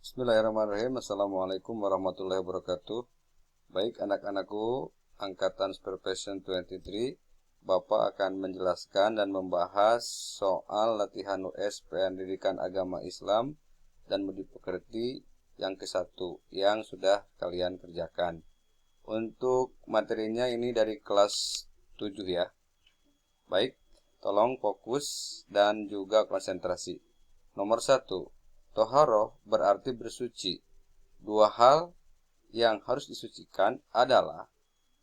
Bismillahirrahmanirrahim. Assalamualaikum warahmatullahi wabarakatuh. Baik anak-anakku, angkatan Supervision 23, Bapak akan menjelaskan dan membahas soal latihan US pendidikan agama Islam dan budi pekerti yang ke-1 yang sudah kalian kerjakan. Untuk materinya ini dari kelas 7 ya. Baik, tolong fokus dan juga konsentrasi. Nomor 1. Toharoh berarti bersuci. Dua hal yang harus disucikan adalah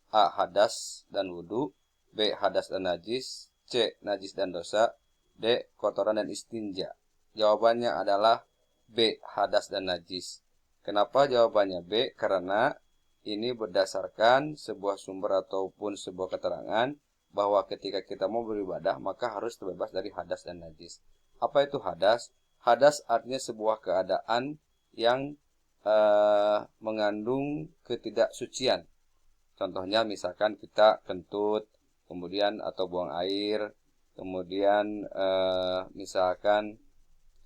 A. Hadas dan wudu, B. Hadas dan najis, C. Najis dan dosa, D. Kotoran dan istinja. Jawabannya adalah B. Hadas dan najis. Kenapa jawabannya B? Karena ini berdasarkan sebuah sumber ataupun sebuah keterangan bahwa ketika kita mau beribadah maka harus terbebas dari hadas dan najis. Apa itu hadas? Hadas artinya sebuah keadaan yang mengandung ketidaksucian. Contohnya misalkan kita kentut, kemudian atau buang air, kemudian misalkan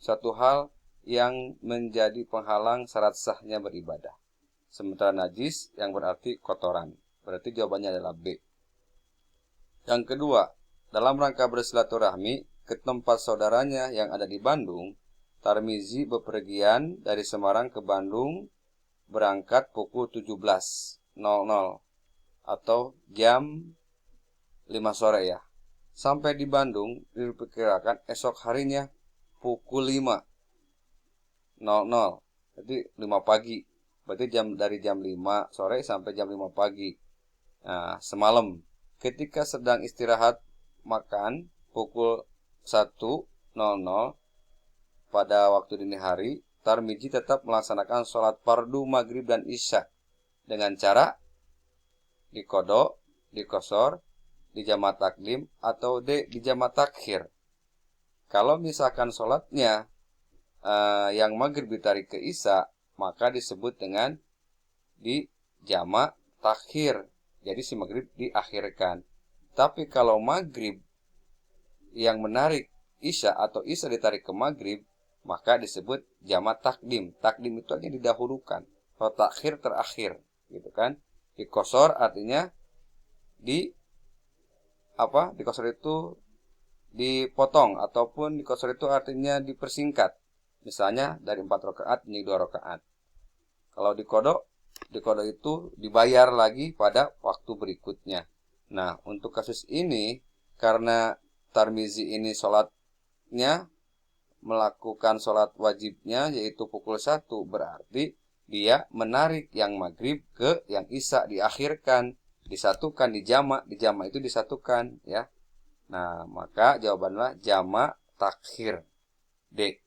suatu hal yang menjadi penghalang syarat sahnya beribadah. Sementara najis yang berarti kotoran. Berarti jawabannya adalah B. Yang kedua, dalam rangka bersilaturahmi ke tempat saudaranya yang ada di Bandung, Tarmizi bepergian dari Semarang ke Bandung berangkat pukul 17.00 atau jam 5 sore ya. Sampai di Bandung diperkirakan esok harinya pukul 5.00. Jadi 5 pagi. Berarti dari jam 5 sore sampai jam 5 pagi. Nah, semalam ketika sedang istirahat makan pukul 1.00 pada waktu dini hari, Tarmizi tetap melaksanakan sholat fardu maghrib dan isya dengan cara dikodok, dikosor, dijamak takdim, atau di jamak takhir. Kalau misalkan sholatnya yang maghrib ditarik ke isya, maka disebut dengan dijamak takhir. Jadi si maghrib diakhirkan. Tapi kalau maghrib yang menarik isya atau isya ditarik ke maghrib, maka disebut jamak takdim. Takdim itu artinya didahulukan. Kalau takhir terakhir, gitu kan? Dikosor artinya dikosor itu dipotong ataupun dikosor itu artinya dipersingkat. Misalnya dari 4 rakaat menjadi 2 rakaat. Kalau dikodok itu dibayar lagi pada waktu berikutnya. Nah, untuk kasus ini karena Tarmizi ini sholatnya melakukan sholat wajibnya yaitu pukul 1, berarti dia menarik yang maghrib ke yang isya, diakhirkan, disatukan, dijamak itu disatukan ya. Nah, maka jawabannya jamak takhir D.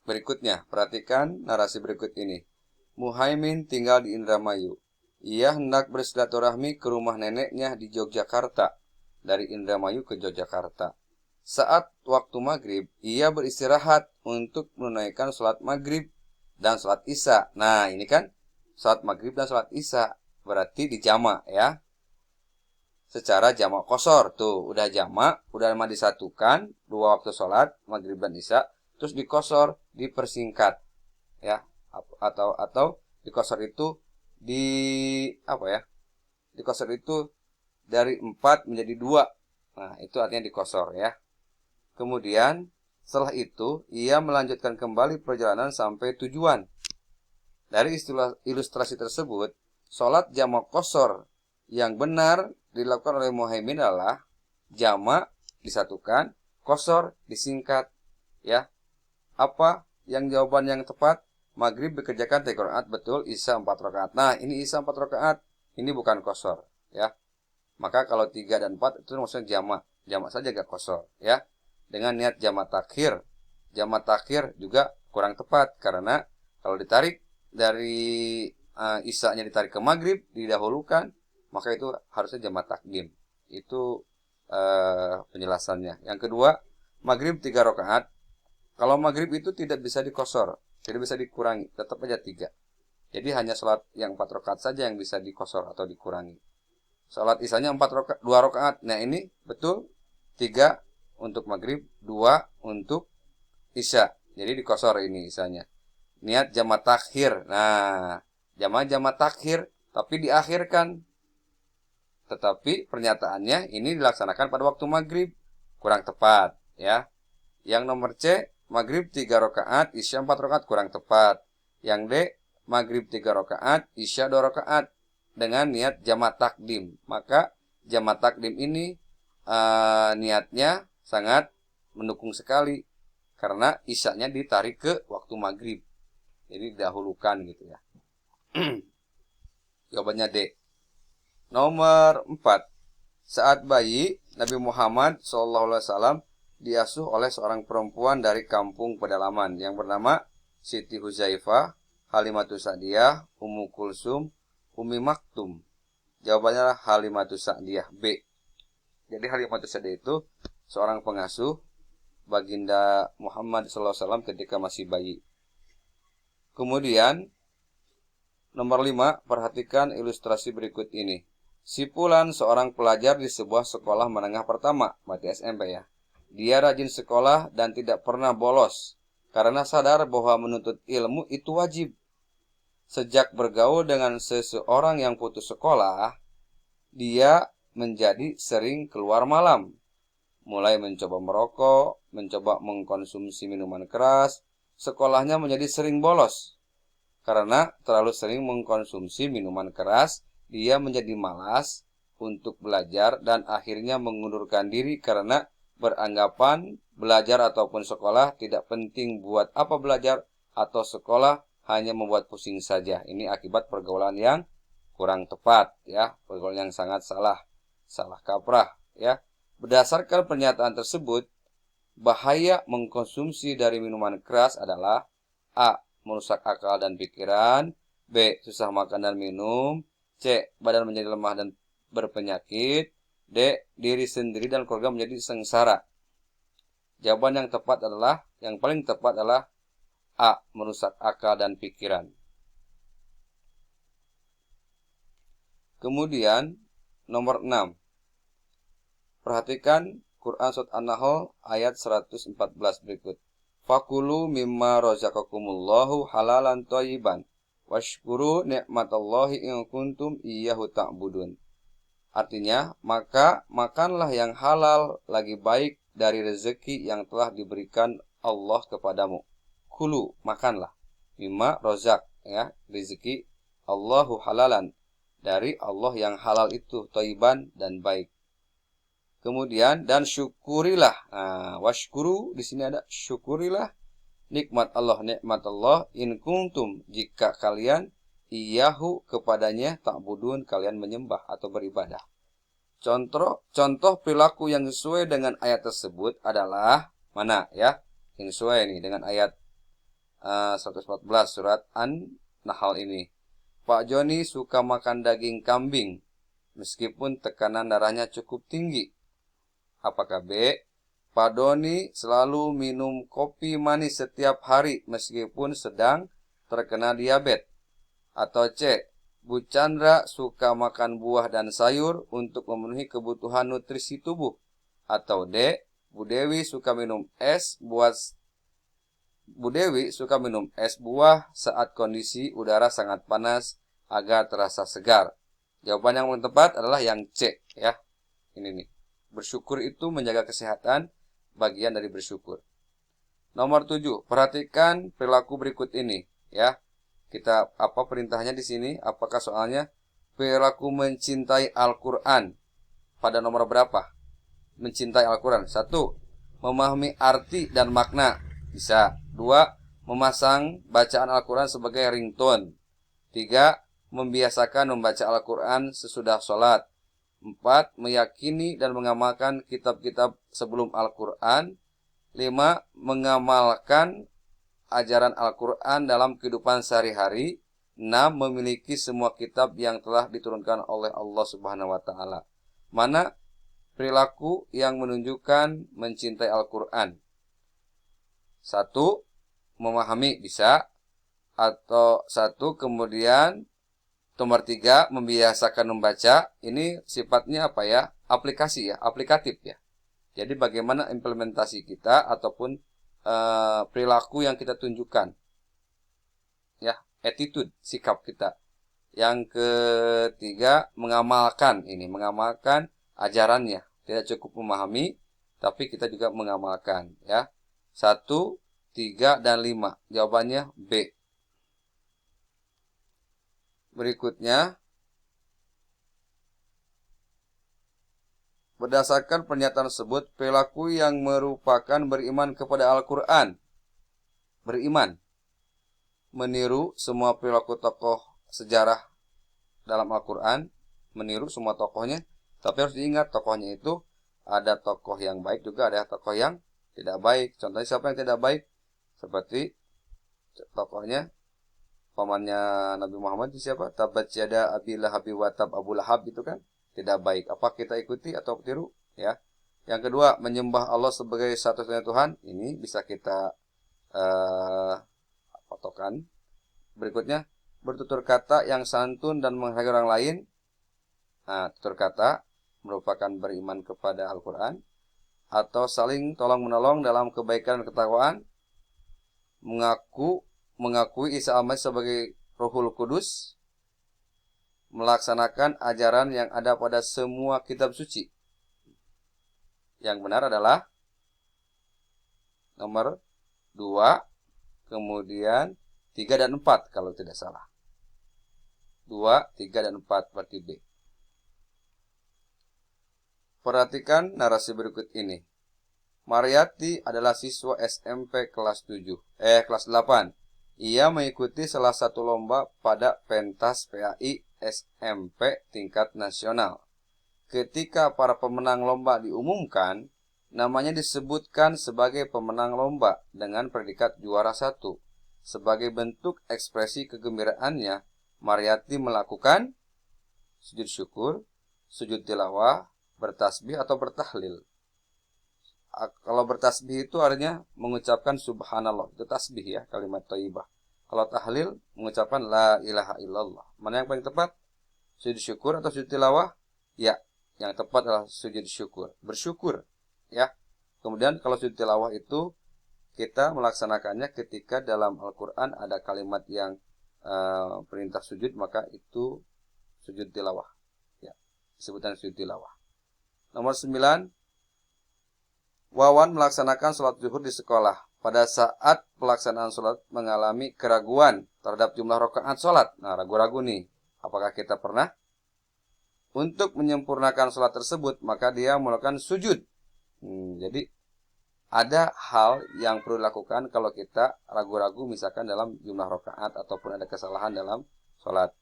Berikutnya, perhatikan narasi berikut ini. Muhaimin tinggal di Indramayu. Ia hendak bersilaturahmi ke rumah neneknya di Yogyakarta. Dari Indramayu ke Yogyakarta. Saat waktu maghrib, ia beristirahat untuk menunaikan sholat maghrib dan sholat isya. Nah, ini kan sholat maghrib dan sholat isya. Berarti dijamak ya. Secara jamak kosor. Tuh, udah jamak, udah disatukan. 2 waktu sholat, maghrib dan isya. Terus dikosor, dipersingkat. Ya, atau dikosor itu dikosor itu dari 4 menjadi 2. Nah, itu artinya dikosor ya. Kemudian setelah itu ia melanjutkan kembali perjalanan sampai tujuan. Dari istilah ilustrasi tersebut, sholat jamak kosor yang benar dilakukan oleh Muhaimin adalah jamak disatukan, kosor disingkat ya. Apa yang jawaban yang tepat? Maghrib dikerjakan 3 rakaat, betul, isya 4 rakaat. Nah, ini isya 4 rakaat, ini bukan kosor ya. Maka kalau 3 dan 4 itu maksudnya jamak. Jamak saja gak kosor ya. Dengan niat jamak takhir. Jamak takhir juga kurang tepat karena kalau ditarik dari isya-nya ditarik ke maghrib, didahulukan, maka itu harusnya jamak takdim. Itu penjelasannya. Yang kedua, maghrib 3 rakaat. Kalau maghrib itu tidak bisa dikosor, tidak bisa dikurangi, tetap aja 3. Jadi hanya sholat yang 4 rakaat saja yang bisa dikosor atau dikurangi. Sholat isyanya 2 rakaat. Nah, ini betul 3 untuk maghrib, 2 untuk isya. Jadi dikosor ini isyanya. niat jamak takhir. Nah, jamak takhir tapi diakhirkan. Tetapi pernyataannya ini dilaksanakan pada waktu maghrib. Kurang tepat ya. Yang nomor C, maghrib 3 rakaat, isya 4 rakaat, kurang tepat. Yang D, maghrib 3 rakaat, isya 2 rakaat dengan niat jamak takdim. Maka jamak takdim ini niatnya sangat mendukung sekali karena isyanya ditarik ke waktu maghrib. Jadi didahulukan gitu ya. Jawabannya D. Nomor 4. Saat bayi, Nabi Muhammad SAW diasuh oleh seorang perempuan dari kampung pedalaman yang bernama Siti Huzaifah, Halimatus Sa'diyah, Ummu Kulsum, Ummi Maktum. Jawabannya adalah Halimatus Sa'diyah, B. Jadi Halimatus Sa'diyah itu seorang pengasuh baginda Muhammad SAW ketika masih bayi. Kemudian nomor 5, perhatikan ilustrasi berikut ini. Si Fulan seorang pelajar di sebuah sekolah menengah pertama, berarti SMP ya. Dia rajin sekolah dan tidak pernah bolos karena sadar bahwa menuntut ilmu itu wajib. Sejak bergaul dengan seseorang yang putus sekolah, dia menjadi sering keluar malam. Mulai mencoba merokok, mencoba mengkonsumsi minuman keras, sekolahnya menjadi sering bolos. Karena terlalu sering mengkonsumsi minuman keras, dia menjadi malas untuk belajar dan akhirnya mengundurkan diri karena beranggapan belajar ataupun sekolah tidak penting. Buat apa belajar atau sekolah, hanya membuat pusing saja. Ini akibat pergaulan yang kurang tepat ya, pergaulan yang sangat salah kaprah ya. Berdasarkan pernyataan tersebut, bahaya mengkonsumsi dari minuman keras adalah A. Merusak akal dan pikiran, B. Susah makan dan minum, C. Badan menjadi lemah dan berpenyakit, D. Diri sendiri dan keluarga menjadi sengsara. Jawaban yang tepat adalah, yang paling tepat adalah A. Merusak akal dan pikiran. Kemudian nomor 6. Perhatikan Quran Surat An-Nahl ayat 114 berikut. Fakulu mimma razaqakumullahu halalan thayyiban washkuru ni'matallahi in kuntum iyyahu ta'budun. Artinya, maka makanlah yang halal lagi baik dari rezeki yang telah diberikan Allah kepadamu. Kulu, makanlah. Mimma rozak, ya, rezeki Allahu halalan, dari Allah yang halal itu thayyiban dan baik. Kemudian dan syukurilah. Nah, washkuru di sini ada syukurilah nikmat Allah in kuntum, jika kalian iyahu kepadanya ta'budun, kalian menyembah atau beribadah. Contoh perilaku yang sesuai dengan ayat tersebut adalah mana ya? Yang sesuai nih dengan ayat 114 surat An-Nahl ini. Pak Joni suka makan daging kambing meskipun tekanan darahnya cukup tinggi. Apakah B? Pak Doni selalu minum kopi manis setiap hari meskipun sedang terkena diabetes. Atau C? Bu Chandra suka makan buah dan sayur untuk memenuhi kebutuhan nutrisi tubuh. Atau D? Bu Dewi suka minum es buah saat kondisi udara sangat panas agar terasa segar. Jawaban yang tepat adalah yang C ya. Ini nih. Bersyukur itu menjaga kesehatan, bagian dari bersyukur. Nomor 7, perhatikan perilaku berikut ini ya. Kita apa perintahnya di sini? Apakah soalnya perilaku mencintai Al-Qur'an pada nomor berapa? Mencintai Al-Qur'an. 1, memahami arti dan makna. Bisa. 2, memasang bacaan Al-Qur'an sebagai ringtone. 3, membiasakan membaca Al-Qur'an sesudah sholat. 4, meyakini dan mengamalkan kitab-kitab sebelum Al-Qur'an. 5, mengamalkan ajaran Al-Qur'an dalam kehidupan sehari-hari. 6, memiliki semua kitab yang telah diturunkan oleh Allah Subhanahu wa taala. Mana perilaku yang menunjukkan mencintai Al-Qur'an? 1, memahami bisa, atau 1 kemudian nomor 3, membiasakan membaca. Ini sifatnya apa ya? Aplikasi ya, aplikatif ya. Jadi bagaimana implementasi kita ataupun perilaku yang kita tunjukkan. attitude, sikap kita. Yang ketiga, mengamalkan ajarannya. Tidak cukup memahami, tapi kita juga mengamalkan, ya. 1, 3, dan 5. Jawabannya B. Berikutnya, berdasarkan pernyataan tersebut, perilaku yang merupakan beriman kepada Al-Quran, beriman, meniru semua perilaku tokoh sejarah dalam Al-Quran, meniru semua tokohnya, tapi harus diingat tokohnya itu ada tokoh yang baik juga, ada tokoh yang tidak baik. Contohnya siapa yang tidak baik? Seperti tokohnya pamannya Nabi Muhammad itu siapa? Tabat yada Abi Lahab wa tab, Abu Lahab itu kan tidak baik. Apa kita ikuti atau tiru? Ya. Yang kedua, menyembah Allah sebagai satu-satunya Tuhan. Ini bisa kita patokan. Berikutnya, bertutur kata yang santun dan menghargai orang lain. Nah, tutur kata merupakan beriman kepada Al-Quran. Atau saling tolong-menolong dalam kebaikan dan ketakwaan. Mengakui Isa Al-Masih sebagai Ruhul Kudus. Melaksanakan ajaran yang ada pada semua kitab suci. Yang benar adalah nomor 2, kemudian 3 dan 4 kalau tidak salah. 2, 3, dan 4 berarti B. Perhatikan narasi berikut ini. Mariati adalah siswa SMP kelas 8. Ia mengikuti salah satu lomba pada pentas PAI SMP tingkat nasional. Ketika para pemenang lomba diumumkan, namanya disebutkan sebagai pemenang lomba dengan predikat juara 1. Sebagai bentuk ekspresi kegembiraannya, Mariati melakukan sujud syukur, sujud tilawah, bertasbih atau bertahlil. Kalau bertasbih itu artinya mengucapkan subhanallah, itu tasbih ya, kalimat thayyibah. Kalau tahlil mengucapkan la ilaha illallah. Mana yang paling tepat? Sujud syukur atau sujud tilawah? Ya, yang tepat adalah sujud syukur, bersyukur, ya. Kemudian kalau sujud tilawah itu kita melaksanakannya ketika dalam Al-Qur'an ada kalimat yang perintah sujud, maka itu sujud tilawah, ya. Disebutkan sujud tilawah. Nomor 9, Wawan melaksanakan sholat zuhur di sekolah. Pada saat pelaksanaan sholat mengalami keraguan terhadap jumlah rakaat sholat. Nah, ragu-ragu nih. Apakah kita pernah? Untuk menyempurnakan sholat tersebut, maka dia melakukan sujud. Jadi, ada hal yang perlu dilakukan kalau kita ragu-ragu misalkan dalam jumlah rakaat ataupun ada kesalahan dalam sholat.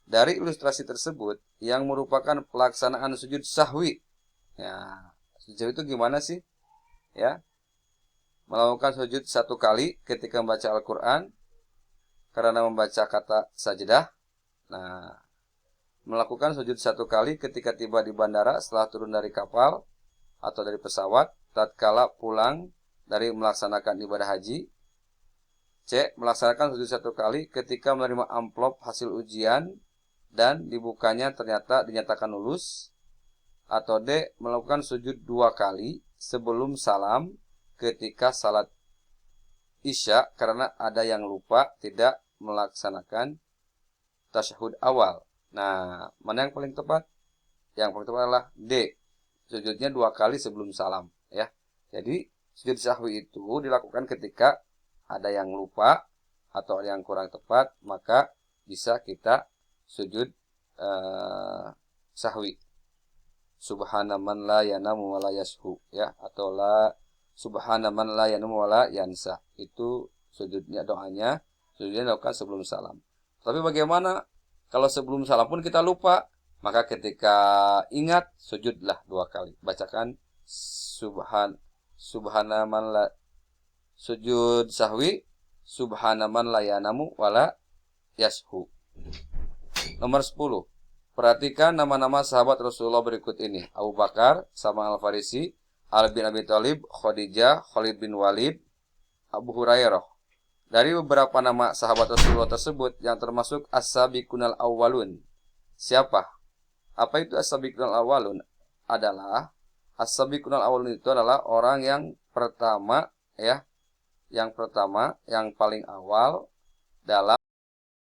Dari ilustrasi tersebut, yang merupakan pelaksanaan sujud sahwi. Ya, sujud itu gimana sih? Ya, melakukan sujud 1 kali ketika membaca Al-Quran karena membaca kata sajdah. Nah, melakukan sujud 1 kali ketika tiba di bandara setelah turun dari kapal atau dari pesawat tatkala pulang dari melaksanakan ibadah haji. C, melaksanakan sujud 1 kali ketika menerima amplop hasil ujian dan dibukanya ternyata dinyatakan lulus. Atau D, melakukan sujud 2 kali sebelum salam ketika salat Isya karena ada yang lupa tidak melaksanakan tasyahud awal. Nah, mana yang paling tepat? Yang paling tepat adalah D, sujudnya 2 kali sebelum salam, ya. Jadi sujud sahwi itu dilakukan ketika ada yang lupa atau ada yang kurang tepat, maka bisa kita sujud sahwi. Subhana man la yanamu wa la yashu, ya, atau la subhana man la yanamu wa la yansa. Itu sujudnya, doanya sujudnya dilakukan sebelum salam. Tapi bagaimana kalau sebelum salam pun kita lupa? Maka ketika ingat, sujudlah 2 kali. Bacakan subhana man la, sujud sahwi, subhana man la yanamu wa la yashu. Nomor 10. Perhatikan nama-nama sahabat Rasulullah berikut ini. Abu Bakar, Salman Al-Farisi, Ali bin Abi Thalib, Khadijah, Khalid bin Walid, Abu Hurairah. Dari beberapa nama sahabat Rasulullah tersebut yang termasuk as-sabiqunal awwalun. Siapa? Apa itu as-sabiqunal awwalun? Adalah as-sabiqunal awwalun itu adalah orang yang pertama, ya. Yang pertama, yang paling awal dalam